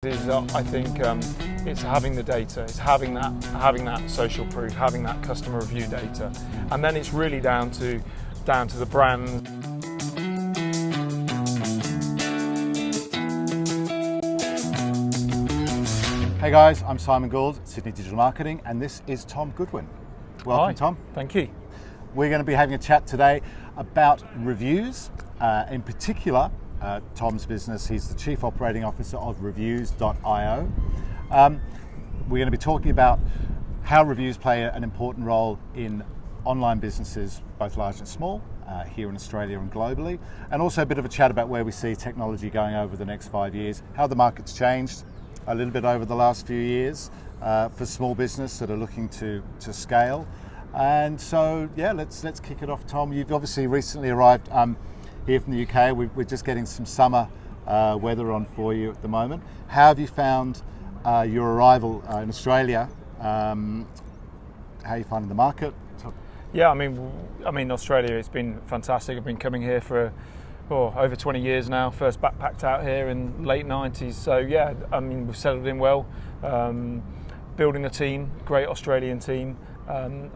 I think it's having the data, it's having that social proof, having that customer review data, and then it's really down to the brand. Hey guys, I'm Simon Gould, Sydney Digital Marketing, and this is Tom Goodwin. Welcome, Hi. Tom. Thank you. We're going to be having a chat today about reviews, in particular. Tom's business, he's the Chief Operating Officer of Reviews.io. We're going to be talking about how reviews play an important role in online businesses, both large and small, here in Australia and globally, and also a bit of a chat about where we see technology going over the next 5 years, how the market's changed a little bit over the last few years for small business that are looking to scale. And so, yeah, let's kick it off, Tom. You've obviously recently arrived here from the UK. We're just getting some summer weather on for you at the moment. How have you found your arrival in Australia? How are you finding the market? Yeah, I mean, Australia, it's been fantastic. I've been coming here for over 20 years now. First backpacked out here in late 90s. So yeah, I mean, we've settled in well. Building a team, great Australian team.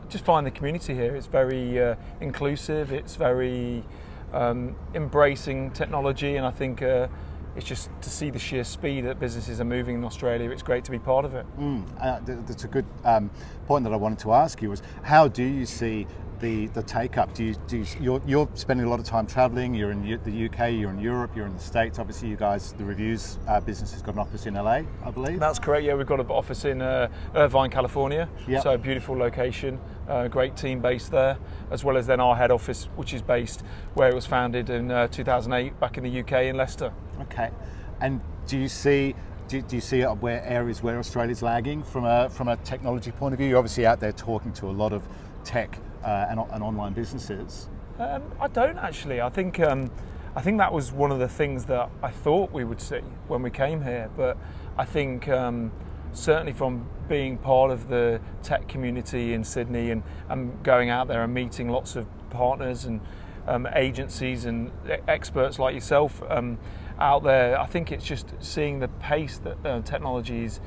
Just find the community here. It's very inclusive. It's very embracing technology, and I think it's just to see the sheer speed that businesses are moving in Australia. It's great to be part of it. That's a good point that I wanted to ask you was, how do you see the take up? You're spending a lot of time traveling. You're in the UK, you're in Europe, you're in the States. Obviously, you guys, the Reviews business has got an office in LA, I believe. That's correct. Yeah, we've got an office in Irvine, California. Yep. So a beautiful location, great team based there, as well as then our head office, which is based where it was founded in 2008, back in the UK in Leicester. Okay, and do you see where areas where Australia's lagging from a technology point of view? You're obviously out there talking to a lot of tech and online businesses. I don't actually. I think that was one of the things that I thought we would see when we came here. But I think certainly from being part of the tech community in Sydney and going out there and meeting lots of partners and agencies and experts like yourself out there, I think it's just seeing the pace that technology is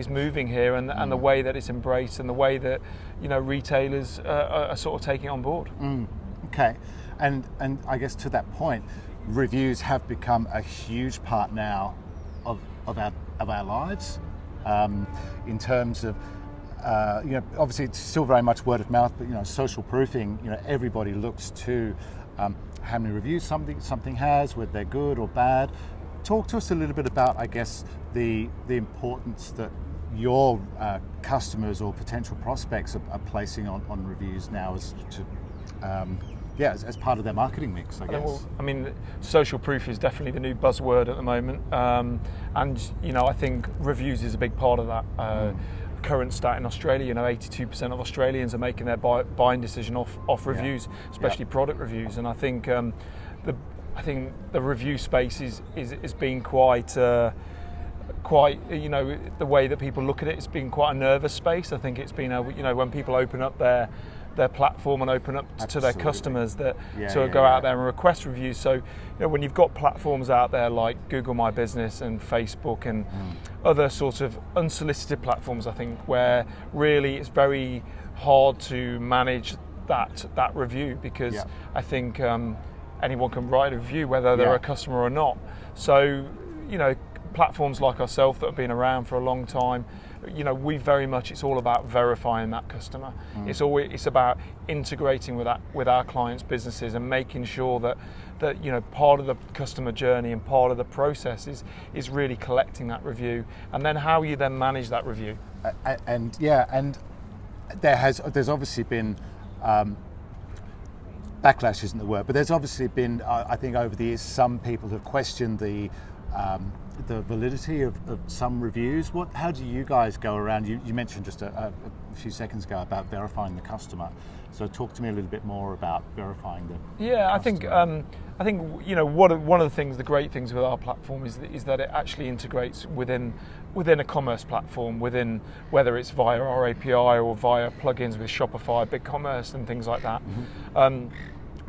moving here, and the way that it's embraced, and the way that retailers are sort of taking it on board. Okay, and I guess to that point, reviews have become a huge part now of our lives, in terms of obviously it's still very much word of mouth, but social proofing. Everybody looks to how many reviews something has, whether they're good or bad. Talk to us a little bit about, I guess, the importance that your customers or potential prospects are placing on reviews now as part of their marketing mix, I guess. Well, I mean, social proof is definitely the new buzzword at the moment, and I think reviews is a big part of that. Current stat in Australia, 82% of Australians are making their buying decision off reviews, especially product reviews. And I think the review space is being quite the way that people look at it, it's been quite a nervous space. I think it's been when people open up their platform and open up to their customers to go out there and request reviews. So when you've got platforms out there like Google My Business and Facebook and other sort of unsolicited platforms, I think, where really it's very hard to manage that review, because I think anyone can write a review whether they're a customer or not. So platforms like ourselves that have been around for a long time, we very much, it's all about verifying that customer. It's about integrating with our clients' businesses and making sure that part of the customer journey and part of the process is really collecting that review, and then how you then manage that review. And there's obviously been backlash isn't the word, but there's obviously been, I think over the years, some people have questioned the validity of some reviews. How do you guys go around? You mentioned just a few seconds ago about verifying the customer. So talk to me a little bit more about verifying the customer. I think one of the things, the great things with our platform is that it actually integrates within a commerce platform, whether it's via our API or via plugins with Shopify, BigCommerce and things like that.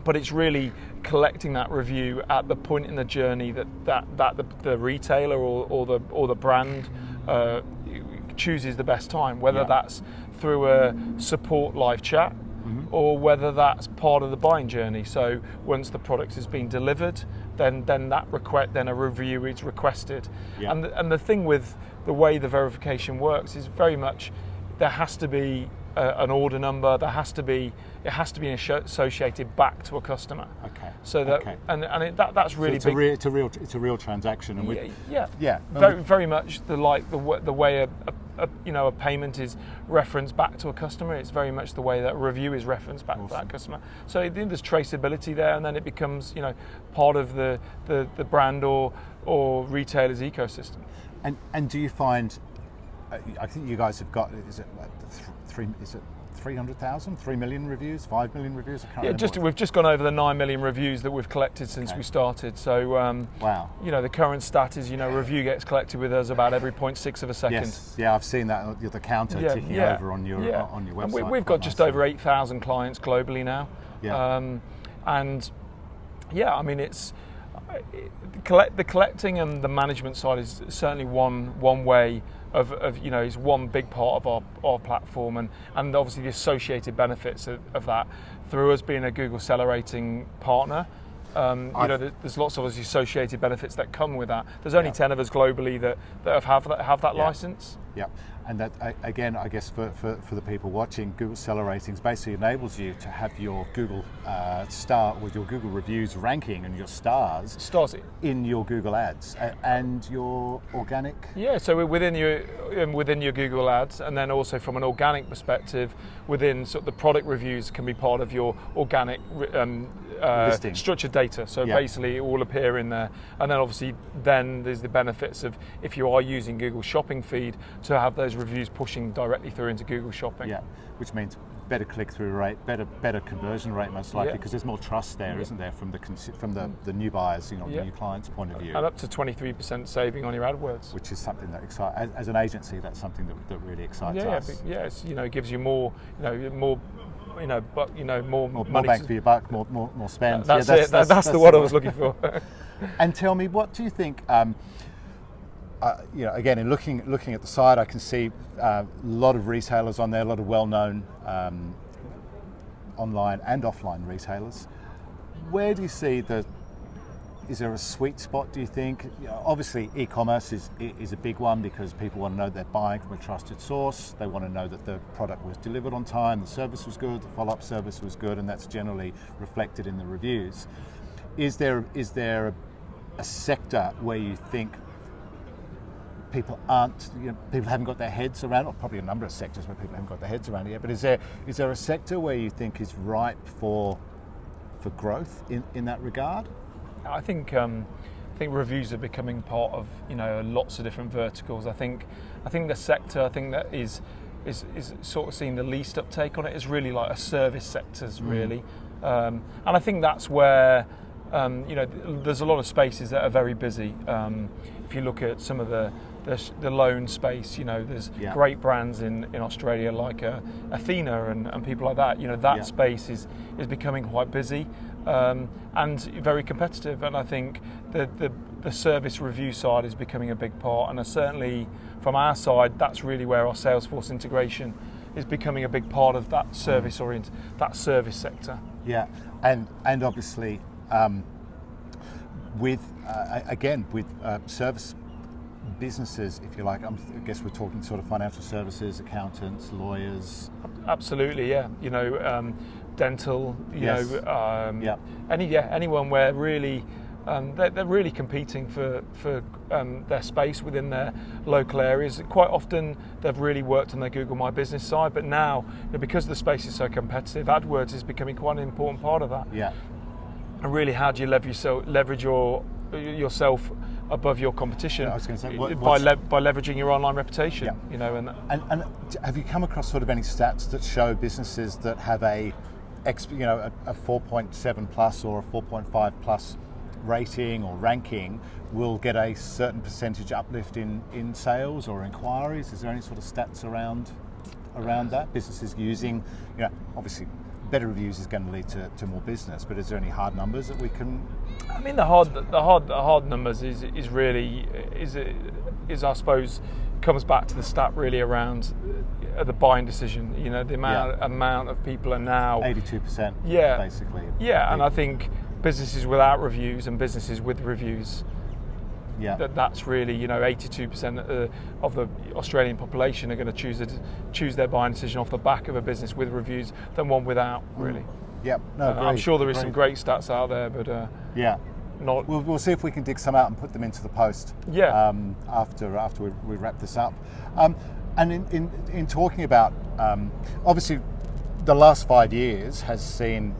But but it's really collecting that review at the point in the journey that the retailer or the brand chooses the best time, whether that's through a support live chat, or whether that's part of the buying journey. So once the product has been delivered, then a review is requested. And the thing with the way the verification works is very much there has to be an order number. It has to be associated back to a customer. Okay. So that that's really so big. It's a real transaction. And Very much the way a payment is referenced back to a customer. It's very much the way that a review is referenced back to that customer. So there's traceability there, and then it becomes part of the brand or retailer's ecosystem. And do you find? I think you guys have got. Is it 300,000, 3 million reviews, 5 million reviews? I can't remember. We've just gone over the 9 million reviews that we've collected since we started. So wow. The current stat is review gets collected with us about every 0.6 of a second. Yes, I've seen that, the counter ticking over on your website. And we've got just over 8,000 clients globally now. It's the collecting and the management side is certainly one way is one big part of our platform, and obviously the associated benefits of that through us being a Google Seller Rating partner. There's lots of associated benefits that come with that. There's only 10 of us globally that have that license. Yeah, and that again, I guess for the people watching, Google Seller Ratings basically enables you to have your Google star with your Google reviews ranking and your stars in your Google Ads and your organic. Yeah, so within your Google Ads, and then also from an organic perspective, within sort of the product reviews can be part of your organic structured data. So basically it will appear in there, and then obviously there's the benefits of if you are using Google Shopping feed to have those reviews pushing directly through into Google Shopping. Yeah, which means better click-through rate, better conversion rate most likely, because there's more trust there, isn't there, from the new buyers, the new clients' point of view. And up to 23% saving on your AdWords. Which is something that excites, as an agency, that's something that really excites us. It gives you more more bang for your buck, more spend. That's the word I was looking for. And tell me, what do you think? Again, in looking at the site, I can see a lot of retailers on there, a lot of well-known online and offline retailers. Where do you see is there a sweet spot, do you think? Obviously, e-commerce is a big one because people want to know they're buying from a trusted source. They want to know that the product was delivered on time, the service was good, the follow-up service was good, and that's generally reflected in the reviews. Is there a sector where you think people haven't got their heads around, or probably a number of sectors where people haven't got their heads around it yet, but is there a sector where you think is ripe for growth in that regard? I think reviews are becoming part of lots of different verticals. I think the sector that is sort of seeing the least uptake on it is really like a service sectors really, and I think that's where there's a lot of spaces that are very busy. If you look at some of the loan space, there's great brands in Australia like Athena and people like that. That space is becoming quite busy and very competitive. And I think the service review side is becoming a big part. And certainly from our side, that's really where our Salesforce integration is becoming a big part of that service sector. Yeah, and obviously. With service businesses, if you like, I guess we're talking sort of financial services, accountants, lawyers. Absolutely, yeah. Dental. Anyone where really they're really competing for their space within their local areas. Quite often they've really worked on their Google My Business side, but now because the space is so competitive, AdWords is becoming quite an important part of that. Yeah. And really, how do you leverage yourself above your competition? I was going to say, by leveraging your online reputation. And have you come across sort of any stats that show businesses that have a 4.7 plus or a 4.5 plus rating or ranking will get a certain percentage uplift in sales or inquiries? Is there any sort of stats around that? Businesses using, obviously better reviews is going to lead to more business. But is there any hard numbers that we can? I mean, the hard numbers is I suppose comes back to the stat really around the buying decision. You know, the amount of people are now 82%. Yeah, basically. Yeah, and I think businesses without reviews and businesses with reviews. Yeah. That's really, 82% of the Australian population are going to choose their buying decision off the back of a business with reviews than one without, really. Yep. No, I'm sure there is some great stats out there, but yeah. Not. We'll see if we can dig some out and put them into the post. Yeah. After we wrap this up, and in talking about obviously the last 5 years has seen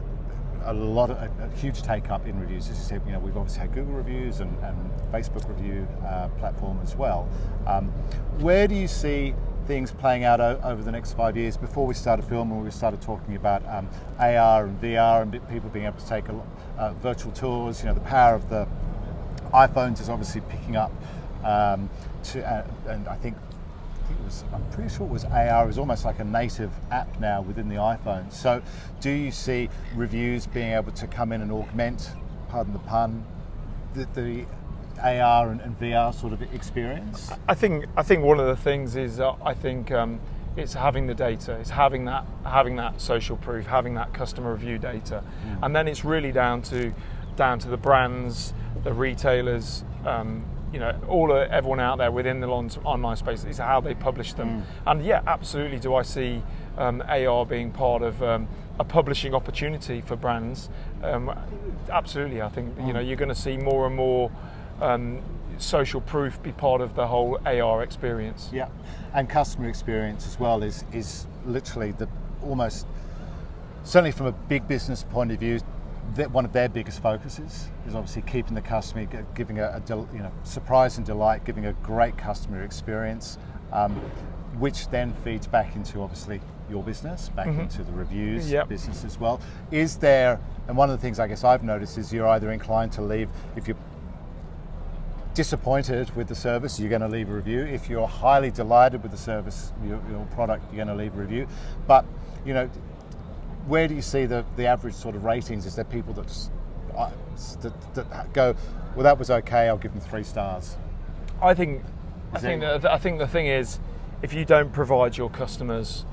a huge take up in reviews. As you said, we've obviously had Google reviews and Facebook review platform as well. Where do you see things playing out over the next 5 years? Before we started filming, we started talking about AR and VR and people being able to take virtual tours. The power of the iPhones is obviously picking up. And I think I'm pretty sure it was AR. It was almost like a native app now within the iPhone. So, do you see reviews being able to come in and augment, pardon the pun, the AR and VR sort of experience? I think one of the things is it's having the data, it's having that social proof, having that customer review data, and then it's really down to the brands, the retailers. Everyone out there within the online space, is how they publish them. And yeah, absolutely. Do I see AR being part of a publishing opportunity for brands? Absolutely. I think you're going to see more and more social proof be part of the whole AR experience. Yeah, and customer experience as well is literally almost certainly from a big business point of view. One of their biggest focuses is obviously keeping the customer, giving a surprise and delight, giving a great customer experience, which then feeds back into obviously your business, back into the reviews business as well. Is there, and one of the things I guess I've noticed is you're either inclined to leave, if you're disappointed with the service, you're going to leave a review. If you're highly delighted with the service, your product, you're going to leave a review. But where do you see the average sort of ratings? Is there people that go, well, that was okay, I'll give them 3 stars? I think the thing is, if you don't provide your customers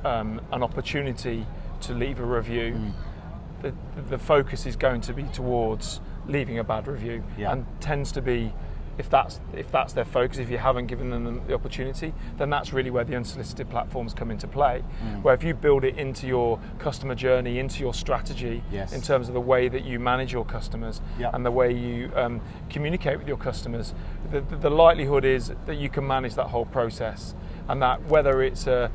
an opportunity to leave a review, the focus is going to be towards leaving a bad review, and tends to be, if that's their focus, if you haven't given them the opportunity, then that's really where the unsolicited platforms come into play. Where if you build it into your customer journey, into your strategy, in terms of the way that you manage your customers and the way you communicate with your customers, the likelihood is that you can manage that whole process, and that whether it's a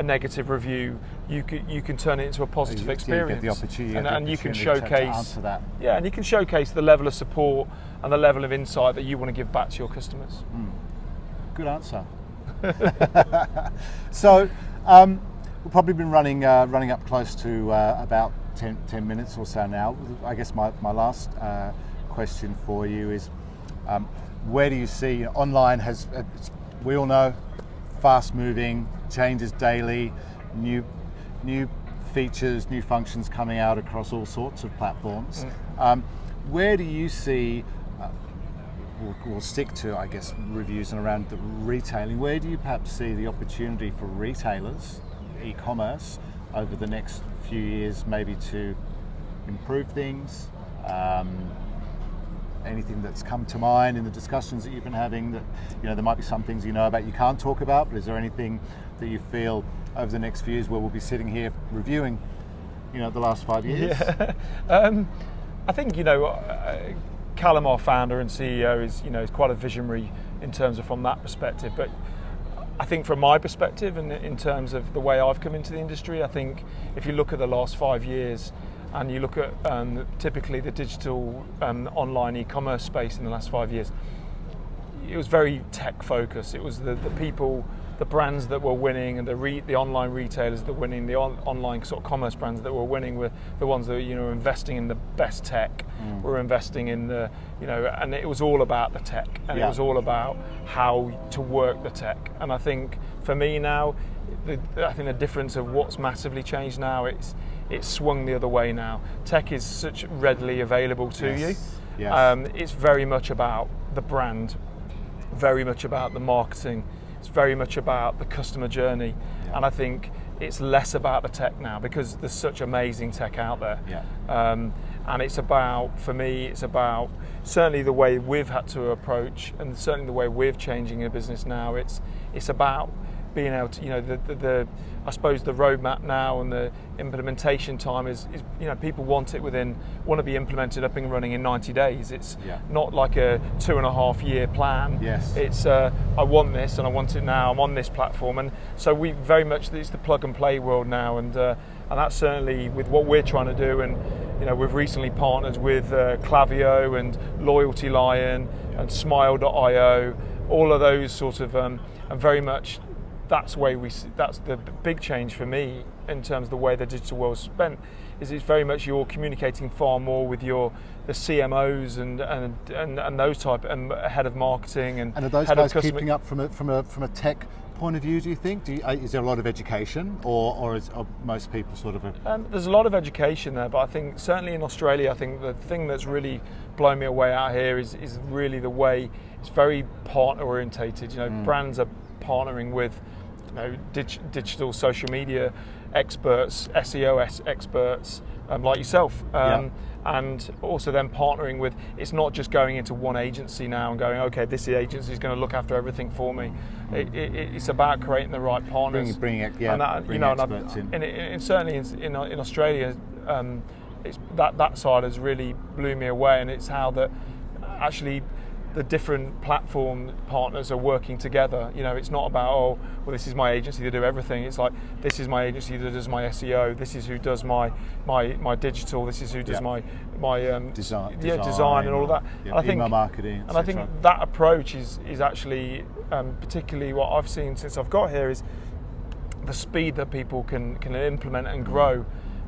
negative review, you can turn it into a positive experience. You get the opportunity, and you can showcase to answer that. Yeah, and you can showcase the level of support and the level of insight that you want to give back to your customers. Good answer. So we've probably been running up close to about 10 minutes or so now. I guess my last question for you is, where do you see online has, we all know, fast moving, changes daily, new features, new functions coming out across all sorts of platforms. Where do you see, we'll stick to, I guess, reviews and around the retailing, where do you perhaps see the opportunity for retailers, e-commerce, over the next few years, maybe to improve things? Anything that's come to mind in the discussions that you've been having, that there might be some things about you can't talk about, but is there anything that you feel over the next few years where we'll be sitting here reviewing the last 5 years? I think Callum, our founder and CEO, is quite a visionary in terms of from that perspective, but I think from my perspective and in terms of the way I've come into the industry, I think if you look at the last 5 years and you look at typically the digital online e-commerce space in the last 5 years, it was very tech focused. It was the people, the brands that were winning, and the online retailers that were winning, the online sort of commerce brands that were winning were the ones that were investing in the best tech, were investing in the, and it was all about the tech, and it was all about how to work the tech. And I think for me now, I think the difference of what's massively changed now, it's swung the other way now. Tech is such readily available to you. Yes. It's very much about the brand, very much about the marketing. It's very much about the customer journey, and I think it's less about the tech now because there's such amazing tech out there. And it's about, for me, it's about certainly the way we've had to approach, and certainly the way we're changing the business now. It's about being able to, I suppose the roadmap now and the implementation time is people want to be implemented up and running in 90 days. It's not like a 2.5 year plan. It's I want this and I want it now. I'm on this platform, and so we very much, it's the plug and play world now, and that's certainly with what we're trying to do. And we've recently partnered with Klaviyo and Loyalty Lion and Smile.io, all of those sort of, and very much. That's the big change for me in terms of the way the digital world's spent. Is it's very much you're communicating far more with the CMOs and those type, and head of marketing and are those head guys of customer. keeping up from a tech point of view? Do you think? Is there a lot of education, or are most people sort of? There's a lot of education there, but I think certainly in Australia, I think the thing that's really blown me away out here is really the way it's very partner orientated. Brands are partnering with digital social media experts, SEO experts like yourself, and also then partnering with, it's not just going into one agency now and going, okay, this agency is going to look after everything for me. It's about creating the right partners, bringing experts in. And certainly in Australia, it's that side has really blew me away, and it's how that actually the different platform partners are working together. It's not about, this is my agency to do everything. It's like, this is my agency that does my SEO. This is who does my digital. This is who does my design and all of that. Yeah, and I think email marketing. And I think that approach is actually particularly what I've seen since I've got here is the speed that people can implement and grow.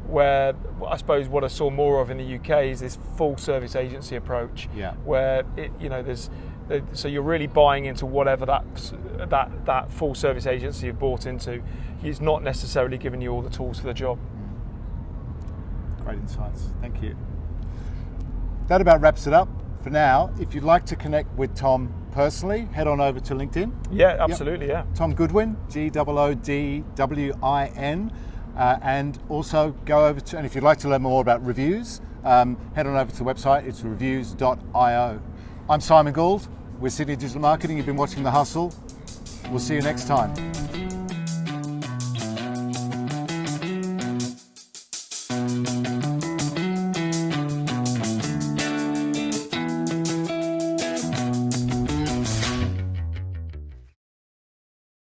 Where I suppose what I saw more of in the UK is this full service agency approach, where so you're really buying into whatever that full service agency you've bought into. He's not necessarily giving you all the tools for the job. Great insights, thank you. That about wraps it up for now. If you'd like to connect with Tom personally, head on over to LinkedIn. Yeah, absolutely. Tom Goodwin, Goodwin. And also go over to, and if you'd like to learn more about reviews, head on over to the website. It's reviews.io. I'm Simon Gould with Sydney Digital Marketing. You've been watching The Hustle. We'll see you next time.